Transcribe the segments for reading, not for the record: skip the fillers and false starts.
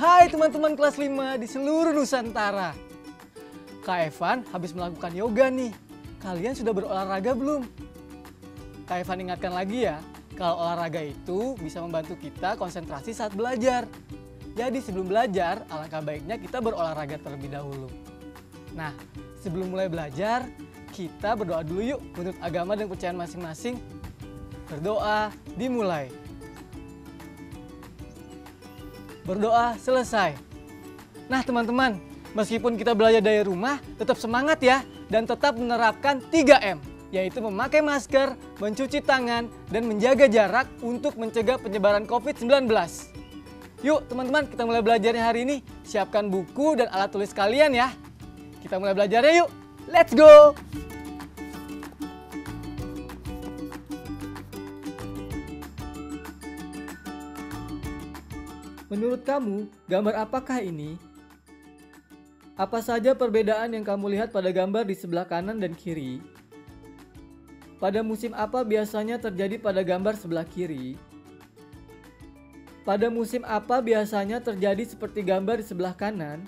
Hai teman-teman kelas 5 di seluruh Nusantara. Kak Evan habis melakukan yoga nih. Kalian sudah berolahraga belum? Kak Evan ingatkan lagi ya, kalau olahraga itu bisa membantu kita konsentrasi saat belajar. Jadi sebelum belajar, alangkah baiknya kita berolahraga terlebih dahulu. Nah, sebelum mulai belajar, kita berdoa dulu yuk menurut agama dan kepercayaan masing-masing. Berdoa dimulai. Berdoa selesai. Nah teman-teman, meskipun kita belajar dari rumah, tetap semangat ya. Dan tetap menerapkan 3M, yaitu memakai masker, mencuci tangan, dan menjaga jarak untuk mencegah penyebaran COVID-19. Yuk teman-teman, kita mulai belajarnya hari ini. Siapkan buku dan alat tulis kalian ya. Kita mulai belajarnya yuk. Let's go! Menurut kamu, gambar apakah ini? Apa saja perbedaan yang kamu lihat pada gambar di sebelah kanan dan kiri? Pada musim apa biasanya terjadi pada gambar sebelah kiri? Pada musim apa biasanya terjadi seperti gambar di sebelah kanan?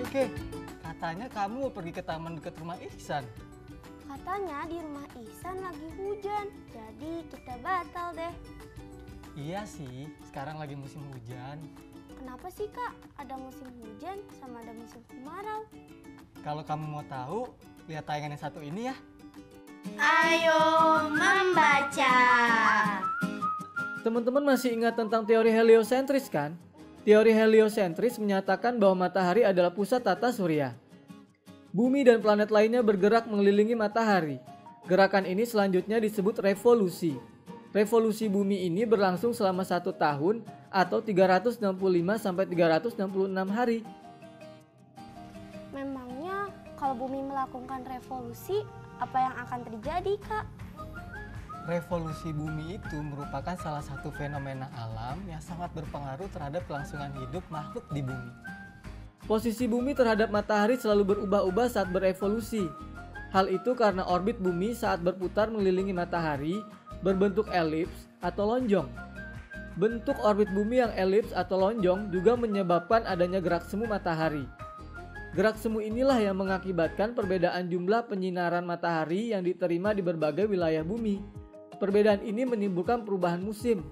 Oke. Katanya kamu mau pergi ke taman dekat rumah Ihsan. Katanya di rumah Ihsan lagi hujan, jadi kita batal deh. Iya sih, sekarang lagi musim hujan. Kenapa sih Kak? Ada musim hujan sama ada musim kemarau. Kalau kamu mau tahu, lihat tayangan yang satu ini ya. Ayo membaca. Teman-teman masih ingat tentang teori heliosentris kan? Teori heliosentris menyatakan bahwa matahari adalah pusat tata surya. Bumi dan planet lainnya bergerak mengelilingi matahari. Gerakan ini selanjutnya disebut revolusi. Revolusi bumi ini berlangsung selama 1 tahun atau 365 sampai 366 hari. Memangnya kalau bumi melakukan revolusi, apa yang akan terjadi Kak? Revolusi bumi itu merupakan salah satu fenomena alam yang sangat berpengaruh terhadap kelangsungan hidup makhluk di bumi. Posisi bumi terhadap matahari selalu berubah-ubah saat berevolusi. Hal itu karena orbit bumi saat berputar mengelilingi matahari berbentuk elips atau lonjong. Bentuk orbit bumi yang elips atau lonjong juga menyebabkan adanya gerak semu matahari. Gerak semu inilah yang mengakibatkan perbedaan jumlah penyinaran matahari yang diterima di berbagai wilayah bumi. Perbedaan ini menimbulkan perubahan musim.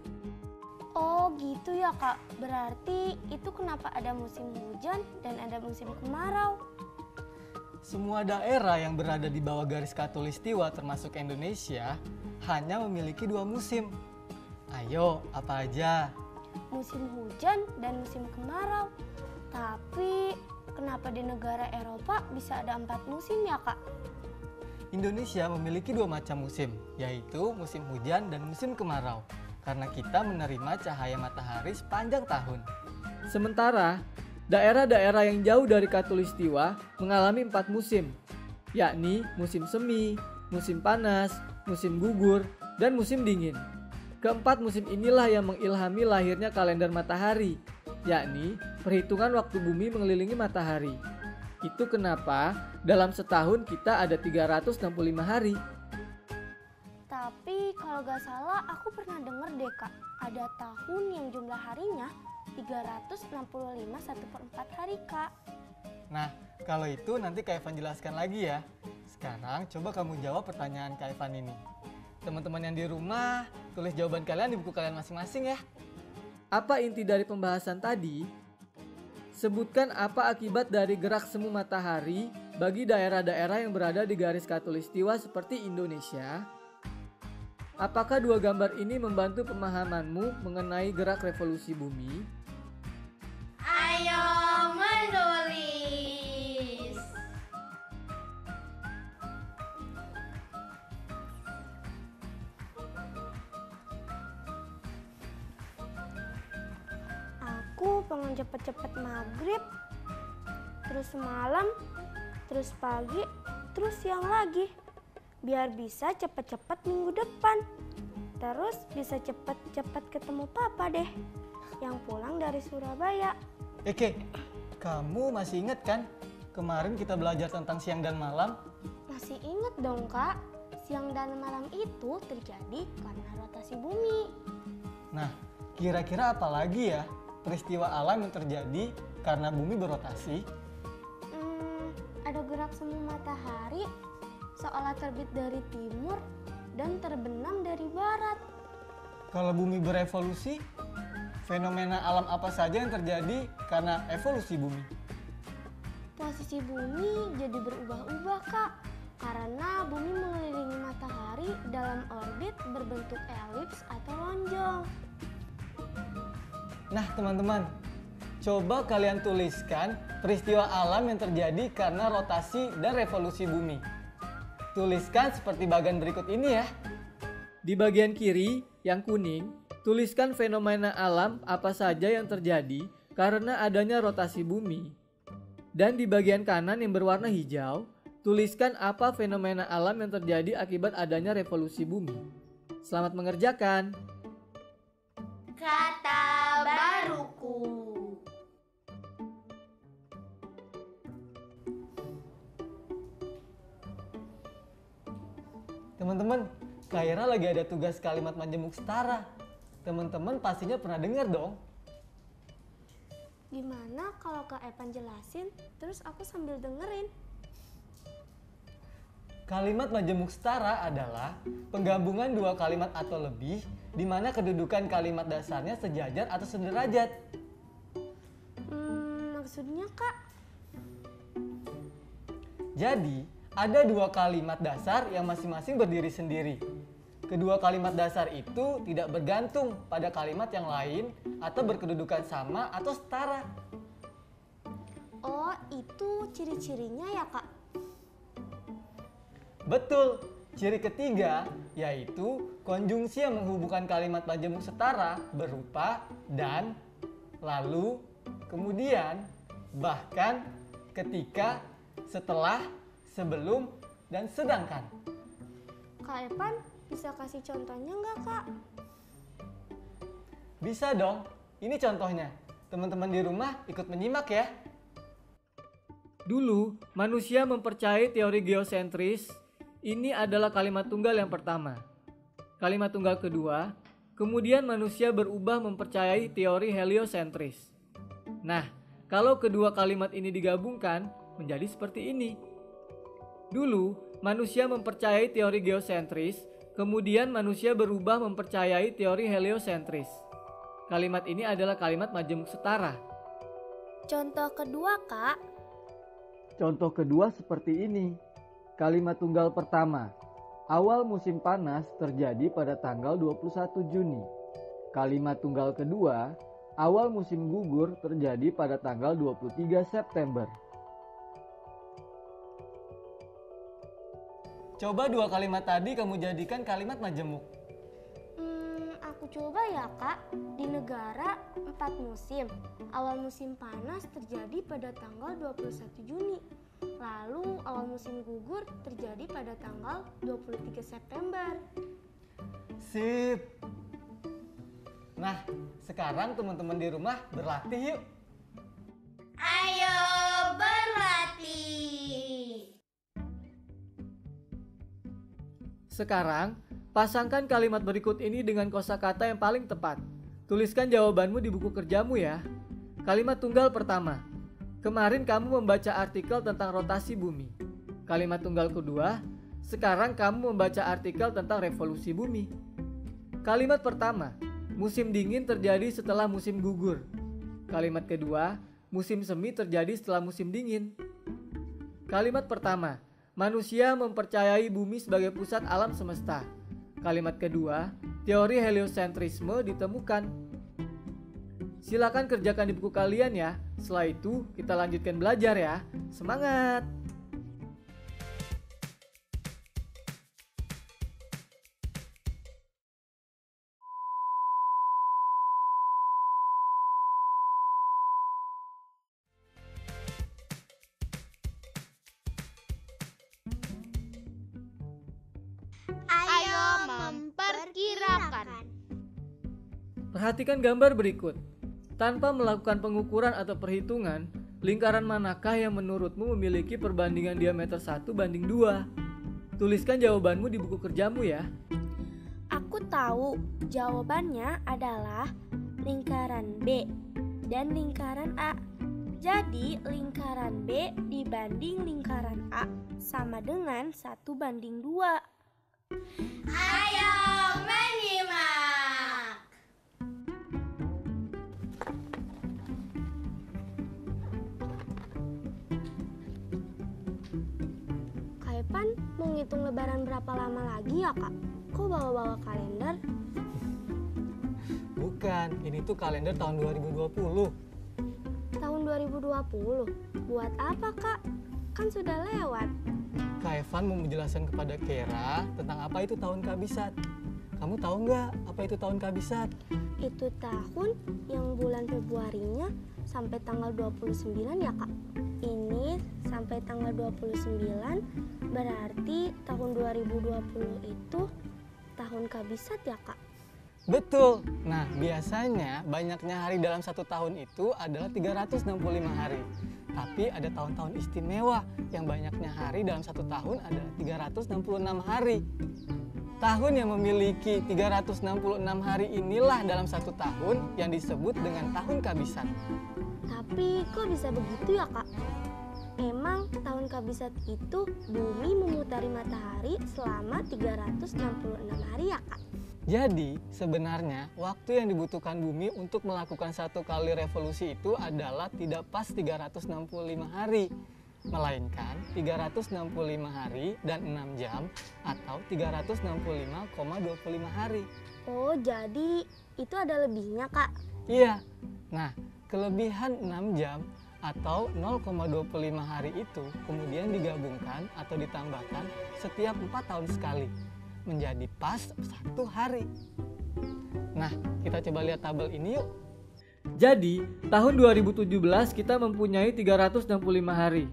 Oh gitu ya Kak, berarti itu kenapa ada musim hujan dan ada musim kemarau. Semua daerah yang berada di bawah garis khatulistiwa termasuk Indonesia hanya memiliki 2 musim. Ayo, apa aja? Musim hujan dan musim kemarau. Tapi kenapa di negara Eropa bisa ada 4 musim ya Kak? Indonesia memiliki 2 macam musim, yaitu musim hujan dan musim kemarau. Karena kita menerima cahaya matahari sepanjang tahun. Sementara, daerah-daerah yang jauh dari khatulistiwa mengalami 4 musim, yakni musim semi, musim panas, musim gugur, dan musim dingin. Keempat musim inilah yang mengilhami lahirnya kalender matahari, yakni perhitungan waktu bumi mengelilingi matahari. Itu kenapa dalam setahun kita ada 365 hari. Tapi kalau Kalau gak salah aku pernah denger deh Kak, ada tahun yang jumlah harinya 365 1/4 hari Kak. Nah, kalau itu nanti Kak Evan jelaskan lagi ya. Sekarang coba kamu jawab pertanyaan Kak Evan ini. Teman-teman yang di rumah, tulis jawaban kalian di buku kalian masing-masing ya. Apa inti dari pembahasan tadi? Sebutkan apa akibat dari gerak semu matahari bagi daerah-daerah yang berada di garis khatulistiwa seperti Indonesia. Apakah dua gambar ini membantu pemahamanmu mengenai gerak revolusi bumi? Ayo menulis. Aku pengen cepet-cepet maghrib, terus malam, terus pagi, terus siang lagi. Biar bisa cepet-cepet minggu depan. Terus bisa cepet-cepet ketemu papa deh, yang pulang dari Surabaya. Oke, kamu masih ingat kan? Kemarin kita belajar tentang siang dan malam. Masih inget dong Kak, siang dan malam itu terjadi karena rotasi bumi. Nah, kira-kira apa lagi ya peristiwa alam yang terjadi karena bumi berotasi? Ada gerak semu matahari, seolah terbit dari timur dan terbenam dari barat. Kalau bumi berevolusi, fenomena alam apa saja yang terjadi karena evolusi bumi? Posisi bumi jadi berubah-ubah Kak, karena bumi mengelilingi matahari dalam orbit berbentuk elips atau lonjong. Nah teman-teman, coba kalian tuliskan peristiwa alam yang terjadi karena rotasi dan revolusi bumi. Tuliskan seperti bagian berikut ini ya. Di bagian kiri yang kuning, tuliskan fenomena alam apa saja yang terjadi karena adanya rotasi bumi. Dan di bagian kanan yang berwarna hijau, tuliskan apa fenomena alam yang terjadi akibat adanya revolusi bumi. Selamat mengerjakan. Kata baruku. Teman-teman, Kak Ira lagi ada tugas kalimat majemuk setara. Teman-teman pastinya pernah dengar dong. Gimana kalau Kak Evan jelasin, terus aku sambil dengerin? Kalimat majemuk setara adalah penggabungan dua kalimat atau lebih di mana kedudukan kalimat dasarnya sejajar atau sederajat. Maksudnya Kak? Jadi, ada dua kalimat dasar yang masing-masing berdiri sendiri. Kedua kalimat dasar itu tidak bergantung pada kalimat yang lain atau berkedudukan sama atau setara. Oh, itu ciri-cirinya ya Kak? Betul, ciri ketiga yaitu konjungsi yang menghubungkan kalimat majemuk setara berupa dan, lalu, kemudian, bahkan, ketika, setelah, sebelum, dan sedangkan. Kak Evan bisa kasih contohnya nggak Kak? Bisa dong, ini contohnya. Teman-teman di rumah ikut menyimak ya. Dulu, manusia mempercayai teori geosentris. Ini adalah kalimat tunggal yang pertama. Kalimat tunggal kedua, kemudian manusia berubah mempercayai teori heliosentris. Nah, kalau kedua kalimat ini digabungkan, menjadi seperti ini. Dulu, manusia mempercayai teori geosentris, kemudian manusia berubah mempercayai teori heliosentris. Kalimat ini adalah kalimat majemuk setara. Contoh kedua Kak. Contoh kedua seperti ini. Kalimat tunggal pertama, awal musim panas terjadi pada tanggal 21 Juni. Kalimat tunggal kedua, awal musim gugur terjadi pada tanggal 23 September. Coba dua kalimat tadi kamu jadikan kalimat majemuk. Aku coba ya Kak. Di negara 4 musim. Awal musim panas terjadi pada tanggal 21 Juni. Lalu awal musim gugur terjadi pada tanggal 23 September. Sip. Nah, sekarang teman-teman di rumah berlatih yuk. Ayo berlatih. Sekarang, Pasangkan kalimat berikut ini dengan kosakata yang paling tepat. Tuliskan jawabanmu di buku kerjamu ya. Kalimat tunggal pertama. Kemarin kamu membaca artikel tentang rotasi bumi. Kalimat tunggal kedua. Sekarang kamu membaca artikel tentang revolusi bumi. Kalimat pertama. Musim dingin terjadi setelah musim gugur. Kalimat kedua. Musim semi terjadi setelah musim dingin. Kalimat pertama. Manusia mempercayai bumi sebagai pusat alam semesta. Kalimat kedua, teori heliosentrisme ditemukan. Silakan kerjakan di buku kalian ya. Setelah itu kita lanjutkan belajar ya. Semangat! Ayo memperkirakan. Perhatikan gambar berikut. Tanpa melakukan pengukuran atau perhitungan, lingkaran manakah yang menurutmu memiliki perbandingan diameter 1:2? Tuliskan jawabanmu di buku kerjamu ya. Aku tahu jawabannya adalah lingkaran B dan lingkaran A. Jadi lingkaran B dibanding lingkaran A sama dengan 1:2. Ayo menyimak. Kak Evan mau ngitung lebaran berapa lama lagi ya kak? Kok bawa-bawa kalender? Bukan, ini tuh kalender tahun 2020. Tahun 2020? Buat apa kak? Kan sudah lewat. Kak Evan mau menjelaskan kepada Kera tentang apa itu tahun kabisat. Kamu tahu nggak apa itu tahun kabisat? Itu tahun yang bulan Februarinya sampai tanggal 29 ya kak? Ini sampai tanggal 29 berarti tahun 2020 itu tahun kabisat ya kak? Betul. Nah, biasanya banyaknya hari dalam satu tahun itu adalah 365 hari. Tapi ada tahun-tahun istimewa yang banyaknya hari dalam satu tahun adalah 366 hari. Tahun yang memiliki 366 hari inilah dalam satu tahun yang disebut dengan tahun kabisat. Tapi kok bisa begitu ya kak? Emang tahun kabisat itu bumi memutari matahari selama 366 hari ya kak? Jadi, sebenarnya waktu yang dibutuhkan bumi untuk melakukan satu kali revolusi itu adalah tidak pas 365 hari, melainkan 365 hari dan 6 jam atau 365,25 hari. Oh jadi itu ada lebihnya kak? Iya. Nah, kelebihan 6 jam atau 0,25 hari itu kemudian digabungkan atau ditambahkan setiap 4 tahun sekali. Menjadi pas 1 hari. Nah, kita coba lihat tabel ini yuk. Jadi, tahun 2017 kita mempunyai 365 hari.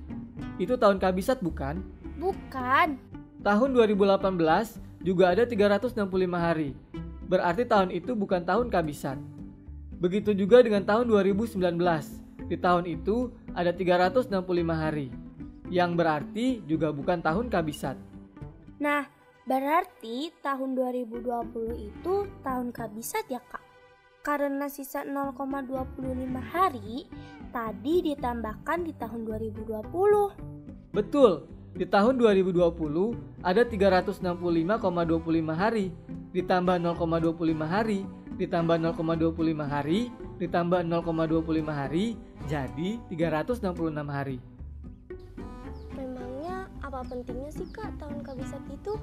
Itu tahun kabisat bukan? Bukan. Tahun 2018 juga ada 365 hari. Berarti tahun itu bukan tahun kabisat. Begitu juga dengan tahun 2019. Di tahun itu ada 365 hari. Yang berarti juga bukan tahun kabisat. Nah, berarti tahun 2020 itu tahun kabisat ya kak? Karena sisa 0,25 hari tadi ditambahkan di tahun 2020. Betul, di tahun 2020 ada 365,25 hari, ditambah 0,25 hari, ditambah 0,25 hari, ditambah 0,25 hari, jadi 366 hari. Memangnya apa pentingnya sih kak tahun kabisat itu?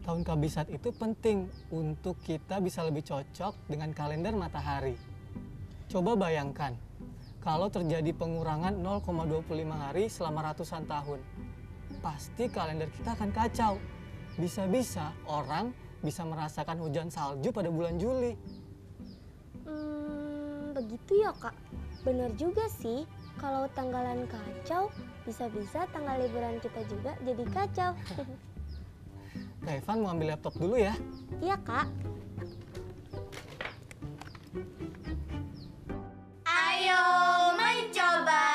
Tahun kabisat itu penting untuk kita bisa lebih cocok dengan kalender matahari. Coba bayangkan, kalau terjadi pengurangan 0,25 hari selama ratusan tahun, pasti kalender kita akan kacau. Bisa-bisa orang bisa merasakan hujan salju pada bulan Juli. Begitu ya kak? Bener juga sih, kalau tanggalan kacau, bisa-bisa tanggal liburan kita juga jadi kacau. Kak Evan mau ambil laptop dulu ya. Iya kak. Ayo mencoba.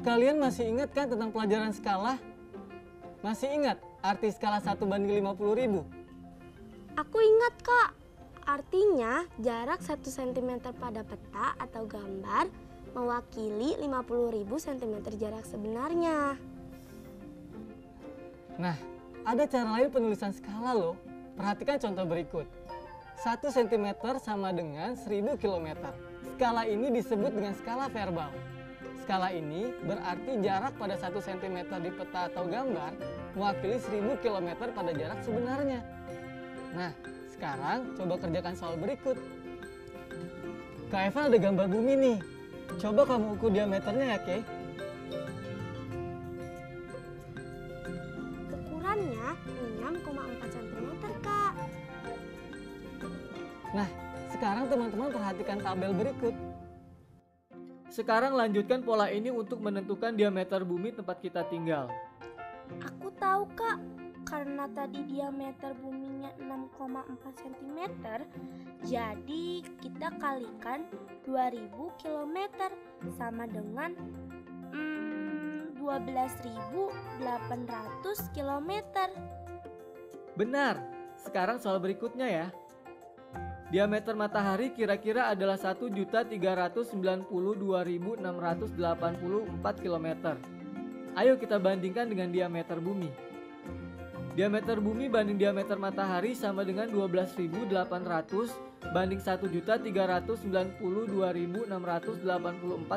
Kalian masih ingat kan tentang pelajaran skala? Masih ingat arti skala 1:50.000? Aku ingat, Kak. Artinya jarak 1 cm pada peta atau gambar mewakili 50.000 cm jarak sebenarnya. Nah, ada cara lain penulisan skala loh. Perhatikan contoh berikut. 1 cm sama dengan 1000 km. Skala ini disebut dengan skala verbal. Skala ini berarti jarak pada 1 cm di peta atau gambar mewakili 1000 km pada jarak sebenarnya. Nah, sekarang coba kerjakan soal berikut. Kak Evan ada gambar bumi nih. Coba kamu ukur diameternya ya, Kay. Ukurannya 6,4 cm, Kak. Nah, sekarang teman-teman perhatikan tabel berikut. Sekarang lanjutkan pola ini untuk menentukan diameter bumi tempat kita tinggal. Aku tahu, Kak. Karena tadi diameter buminya 6,4 cm, jadi kita kalikan 2000 km sama dengan 12.800 km. Benar. Sekarang soal berikutnya ya. Diameter matahari kira-kira adalah 1.392.684 km. Ayo kita bandingkan dengan diameter bumi. Diameter bumi banding diameter matahari sama dengan 12.800 banding 1.392.684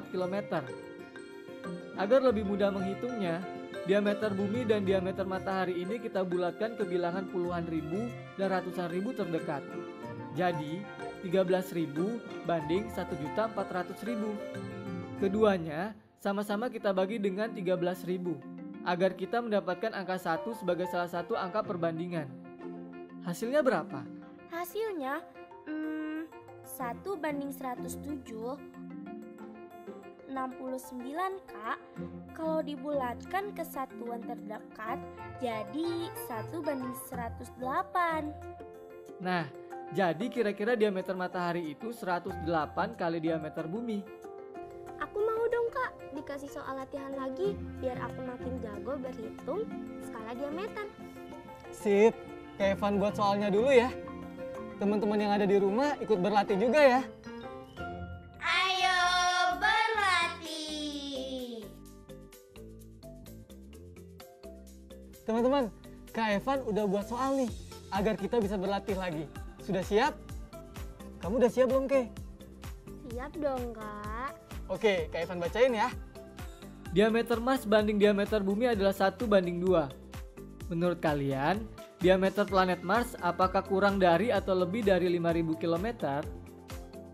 km. Agar lebih mudah menghitungnya, diameter bumi dan diameter matahari ini kita bulatkan ke bilangan puluhan ribu dan ratusan ribu terdekat. Jadi, 13.000 banding 1.400.000. Keduanya sama-sama kita bagi dengan 13.000 agar kita mendapatkan angka 1 sebagai salah satu angka perbandingan. Hasilnya berapa? Hasilnya 1:107, 69, Kak. Kalau dibulatkan ke satuan terdekat jadi 1:108. Nah, jadi kira-kira diameter matahari itu 108 kali diameter bumi. Aku mau dong, Kak, dikasih soal latihan lagi biar aku makin jago berhitung skala diameter. Sip, Kak Evan buat soalnya dulu ya. Teman-teman yang ada di rumah ikut berlatih juga ya. Ayo berlatih. Teman-teman, Kak Evan udah buat soal nih agar kita bisa berlatih lagi. Sudah siap? Kamu udah siap belum, Kay? Siap dong, Kak. Oke, Kak Evan bacain ya. Diameter Mars banding diameter bumi adalah 1:2. Menurut kalian, diameter planet Mars apakah kurang dari atau lebih dari 5.000 km?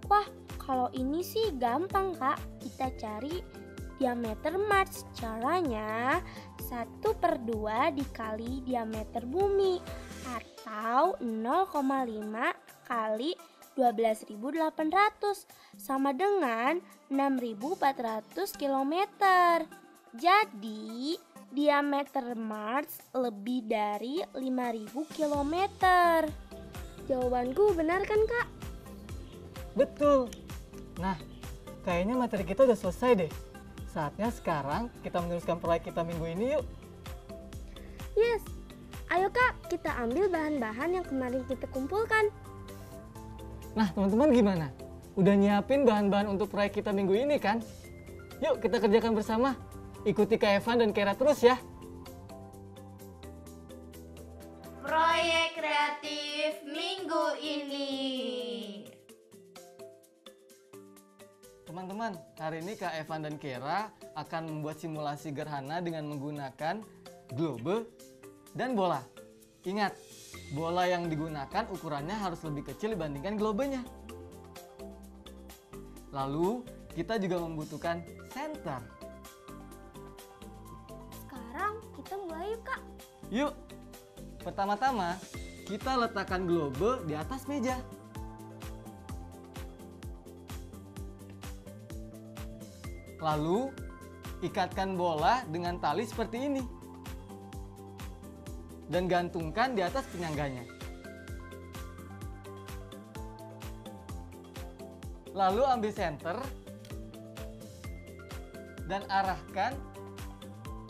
Wah, kalau ini sih gampang, Kak. Kita cari diameter Mars. Caranya 1/2 dikali diameter bumi atau 0,5 kali 12.800 sama dengan 6.400 km. Jadi, diameter Mars lebih dari 5.000 km. Jawabanku benar kan, Kak? Betul. Nah, kayaknya materi kita udah selesai deh. Saatnya sekarang kita meneruskan proyek kita minggu ini yuk. Yes. Ayo, Kak, kita ambil bahan-bahan yang kemarin kita kumpulkan. Nah, teman-teman gimana? Udah nyiapin bahan-bahan untuk proyek kita minggu ini kan? Yuk kita kerjakan bersama. Ikuti Kak Evan dan Kera terus ya. Proyek kreatif minggu ini. Teman-teman, hari ini Kak Evan dan Kera akan membuat simulasi gerhana dengan menggunakan globe dan bola. Ingat, bola yang digunakan ukurannya harus lebih kecil dibandingkan globenya. Lalu, kita juga membutuhkan senter. Sekarang kita mulai yuk, Kak. Yuk, pertama-tama kita letakkan globe di atas meja. Lalu, ikatkan bola dengan tali seperti ini. Dan gantungkan di atas penyangganya. Lalu ambil senter dan arahkan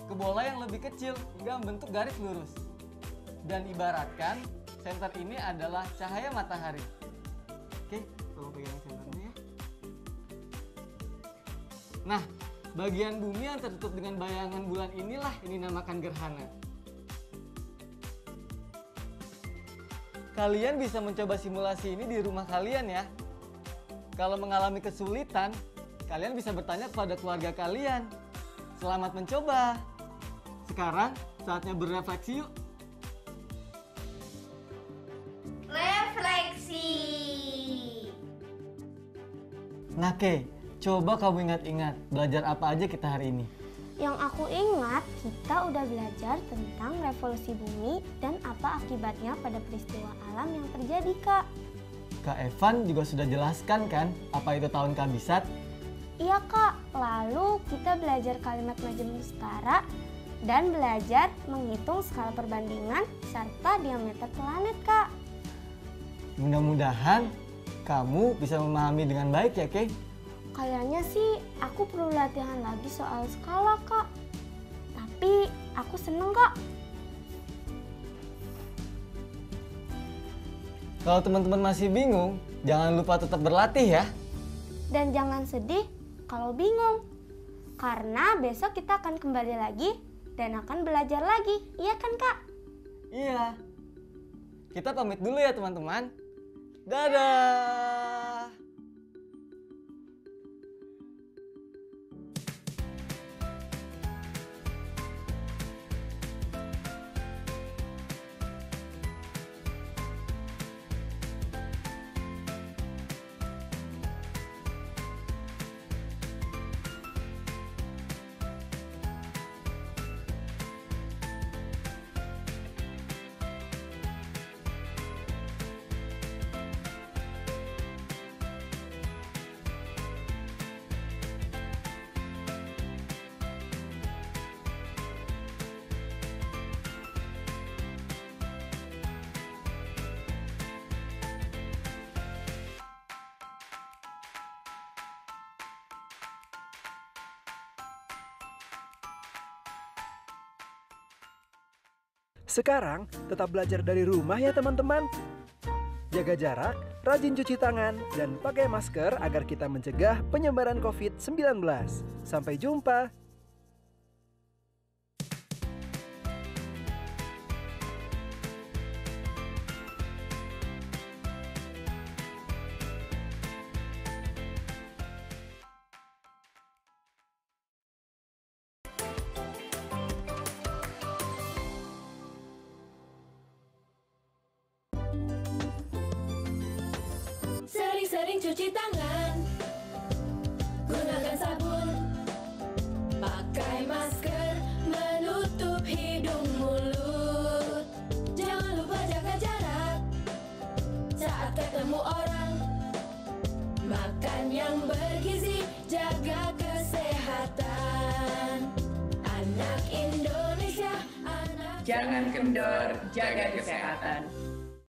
ke bola yang lebih kecil hingga membentuk garis lurus. Dan ibaratkan senter ini adalah cahaya matahari. Oke, tolong pegang senternya ya. Nah, bagian bumi yang tertutup dengan bayangan bulan inilah yang dinamakan gerhana. Kalian bisa mencoba simulasi ini di rumah kalian ya. Kalau mengalami kesulitan, kalian bisa bertanya kepada keluarga kalian. Selamat mencoba. Sekarang saatnya berefleksi yuk. Refleksi. Nah, Kay, coba kamu ingat-ingat belajar apa aja kita hari ini. Yang aku ingat, kita udah belajar tentang revolusi bumi dan apa akibatnya pada peristiwa alam yang terjadi, Kak. Kak Evan juga sudah jelaskan kan apa itu tahun kabisat? Iya, Kak. Lalu kita belajar kalimat majemuk setara dan belajar menghitung skala perbandingan serta diameter planet, Kak. Mudah-mudahan kamu bisa memahami dengan baik ya, Kay. Kayaknya sih aku perlu latihan lagi soal skala, Kak. Tapi aku seneng kok. Kalau teman-teman masih bingung, jangan lupa tetap berlatih ya. Dan jangan sedih kalau bingung. Karena besok kita akan kembali lagi dan akan belajar lagi. Iya kan, Kak? Iya. Kita pamit dulu ya, teman-teman. Dadah! Sekarang tetap belajar dari rumah ya teman-teman. Jaga jarak, rajin cuci tangan, dan pakai masker agar kita mencegah penyebaran COVID-19. Sampai jumpa. Sering-sering cuci tangan, gunakan sabun, pakai masker, menutup hidung mulut. Jangan lupa jaga jarak saat ketemu orang. Makan yang bergizi, jaga kesehatan. Anak Indonesia, anak Jangan kendor, jaga kesehatan.